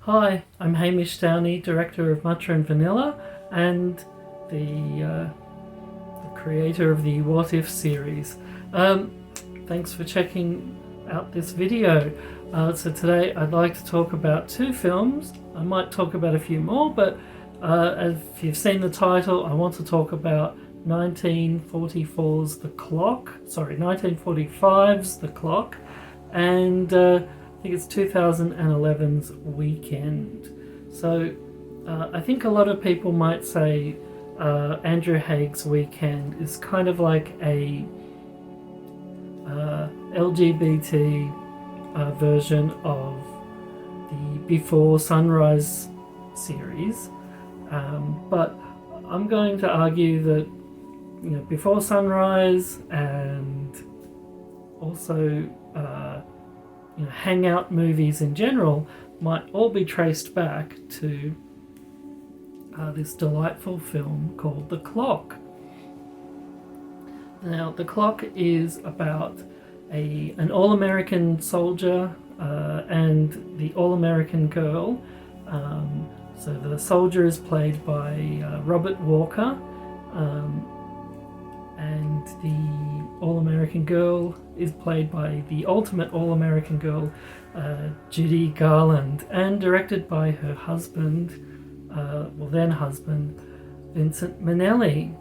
Hi, I'm Hamish Downey, director of Matcha and Vanilla, and the creator of the What If series. Thanks for checking out this video. So today I'd like to talk about two films. I might talk about a few more, but if you've seen the title, I want to talk about 1945's The Clock, and I think it's 2011's Weekend. So I think a lot of people might say Andrew Haig's Weekend is kind of like a LGBT version of the Before Sunrise series, but I'm going to argue that Before Sunrise and also hangout movies in general might all be traced back to this delightful film called The Clock. Now, The Clock is about an all-American soldier and the all-American girl. So the soldier is played by Robert Walker, and the all-American girl is played by the ultimate all-American girl, Judy Garland, and directed by her husband, then husband, Vincent Minnelli.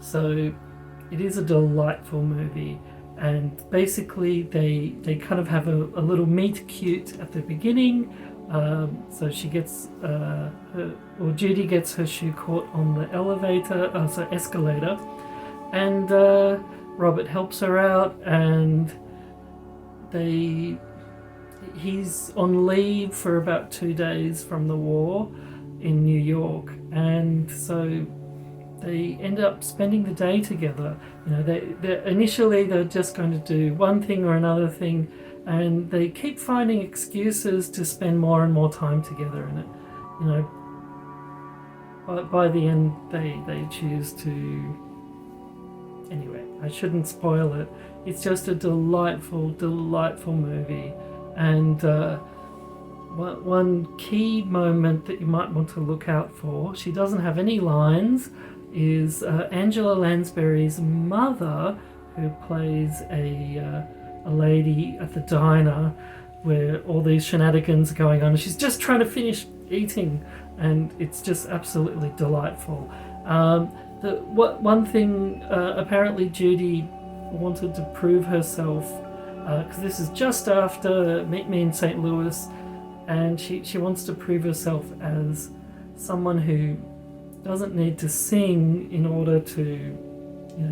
So it is a delightful movie, and basically they kind of have a little meet cute at the beginning. So she gets Judy gets her shoe caught on the escalator, and Robert helps her out, and he's on leave for about 2 days from the war in New York, and so they end up spending the day together. Initially they're just going to do one thing or another thing, and they keep finding excuses to spend more and more time together, and by the end they choose to. Anyway, I shouldn't spoil it. It's just a delightful movie, and one key moment that you might want to look out for, she doesn't have any lines, is Angela Lansbury's mother, who plays a lady at the diner where all these shenanigans are going on, and she's just trying to finish eating, and it's just absolutely delightful. One thing, apparently Judy wanted to prove herself, because this is just after Meet Me in St. Louis, and she wants to prove herself as someone who doesn't need to sing in order to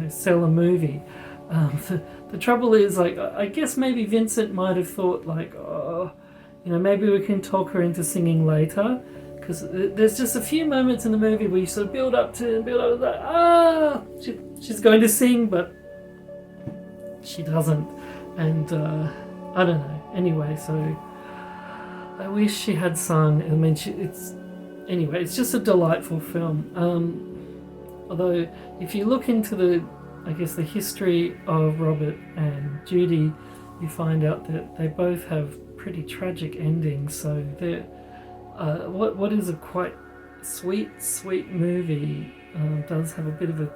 sell a movie. The trouble is, I guess maybe Vincent might have thought, maybe we can talk her into singing later, because there's just a few moments in the movie where you sort of build up she's going to sing, but she doesn't, and I don't know. Anyway, so I wish she had sung. I mean, it's just a delightful film. Although if you look into the history of Robert and Judy, you find out that they both have pretty tragic endings. So they're what is a quite sweet movie does have a bit of a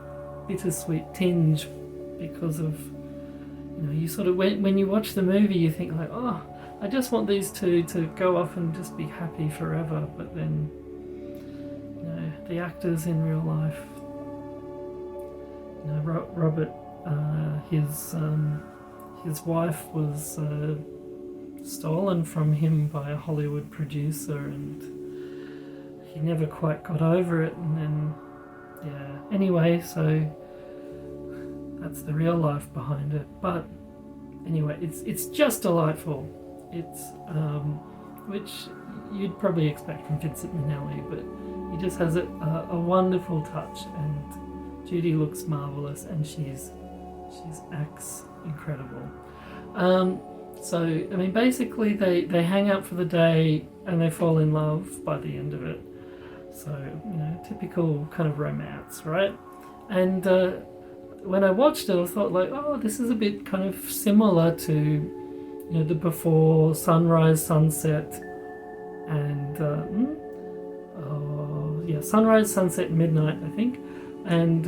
bittersweet tinge, because of you sort of when you watch the movie you think I just want these two to go off and just be happy forever, but then the actors in real life, Robert, his wife was stolen from him by a Hollywood producer, and he never quite got over it, and then anyway, so that's the real life behind it. But anyway, it's just delightful. It's which you'd probably expect from Vincent Minnelli, but he just has a wonderful touch, and Judy looks marvelous, and she's acts incredible. So I mean, basically they hang out for the day and they fall in love by the end of it. So typical kind of romance, right? And when I watched it, I thought this is a bit kind of similar to the Before Sunrise Sunset and sunrise, sunset, midnight, I think, and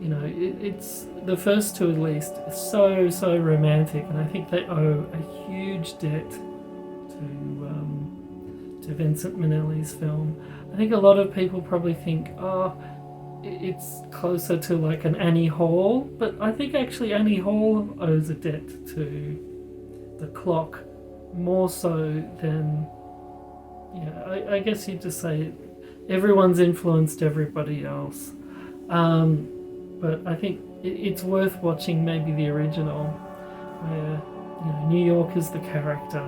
it's the first two at least. So romantic, and I think they owe a huge debt to Vincent Minnelli's film. I think a lot of people probably think, it's closer to like an Annie Hall, but I think actually Annie Hall owes a debt to The Clock more so than, I guess you'd just say everyone's influenced everybody else. But I think it's worth watching maybe the original, where New York is the character.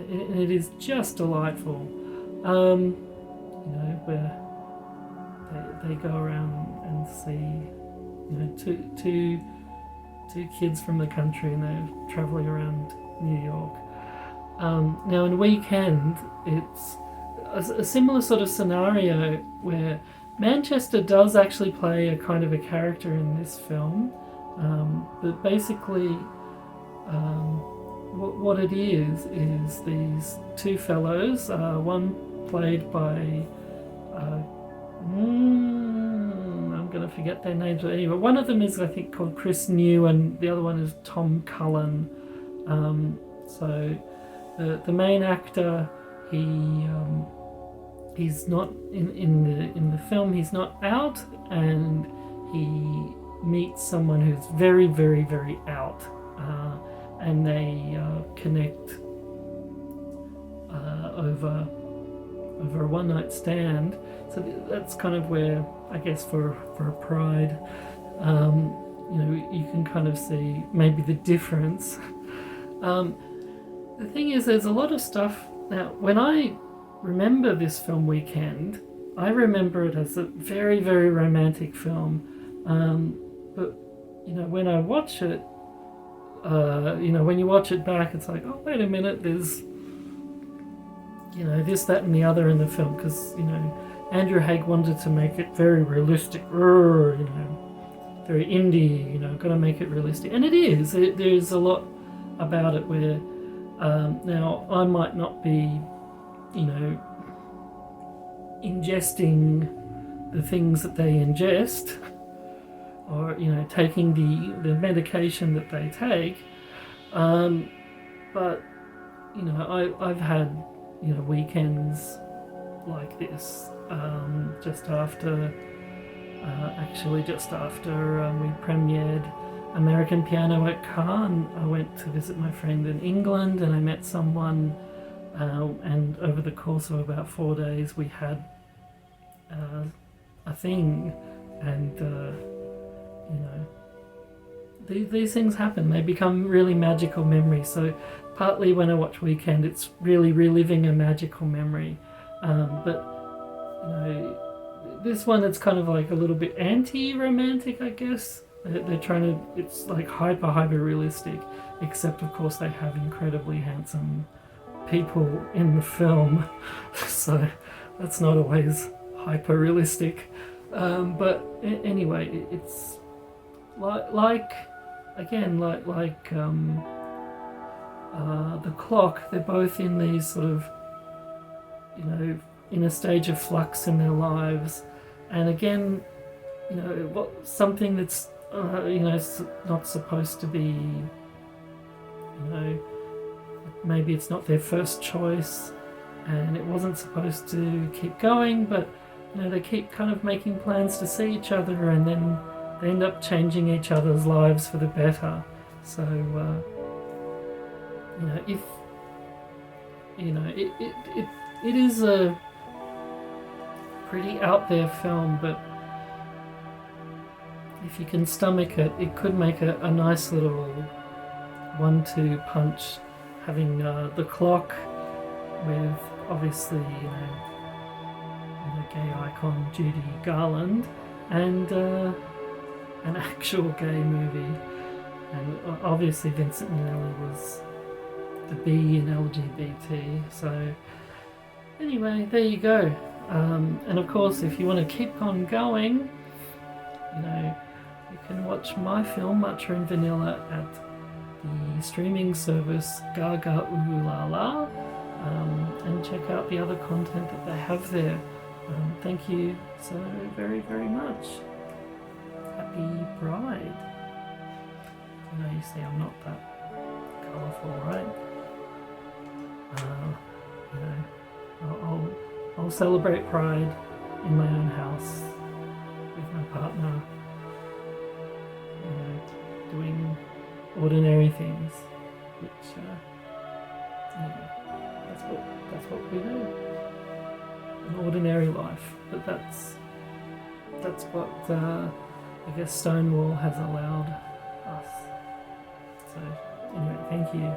It is just delightful. Where they go around and see two kids from the country, and they're traveling around New York. Now in Weekend, it's a similar sort of scenario where Manchester does actually play a kind of a character in this film, but basically what it is these two fellows, one played by I'm going to forget their names, but anyway, one of them is I think called Chris New, and the other one is Tom Cullen. So the main actor, he's not in the film. He's not out, and he meets someone who's very, very, very out, and they connect over a one-night stand. So that's kind of where, I guess, for a Pride, you can kind of see maybe the difference. The thing is, there's a lot of stuff. Now, when I remember this film Weekend, I remember it as a very, very romantic film. But, when I watch it, when you watch it back, it's like, oh, wait a minute, there's, this, that, and the other in the film, because, Andrew Haigh wanted to make it very realistic, very indie, got to make it realistic. And it is. There's a lot about it where, now, I might not be, ingesting the things that they ingest, or, taking the medication that they take, but, I've had, weekends like this, just after we premiered American Piano at Cannes. I went to visit my friend in England, and I met someone, and over the course of about 4 days we had a thing, and these things happen. They become really magical memories. So partly when I watch Weekend, it's really reliving a magical memory, but this one, it's kind of like a little bit anti-romantic, I guess. They're trying to, it's like hyper realistic, except of course they have incredibly handsome people in the film, so that's not always hyper realistic. But anyway, it's like The Clock. They're both in these sort of, in a stage of flux in their lives, and again, something that's not supposed to be, maybe it's not their first choice, and it wasn't supposed to keep going, but they keep kind of making plans to see each other, and then they end up changing each other's lives for the better. So it is a pretty out there film, but if you can stomach it, it could make a nice little 1-2 punch, having The Clock with obviously gay icon Judy Garland, and an actual gay movie, and obviously Vincent Minnelli was the B in LGBT. So anyway, there you go. And of course, if you want to keep on going, you can watch my film Matcha and Vanilla at the streaming service Gaga Ooh La La. and check out the other content that they have there. Thank you so very, very much. Happy Pride. I know you see I'm not that colourful, right? I'll celebrate Pride in my own house with my partner, doing ordinary things, which that's what we do. An ordinary life, but that's what I guess Stonewall has allowed us. So anyway, thank you.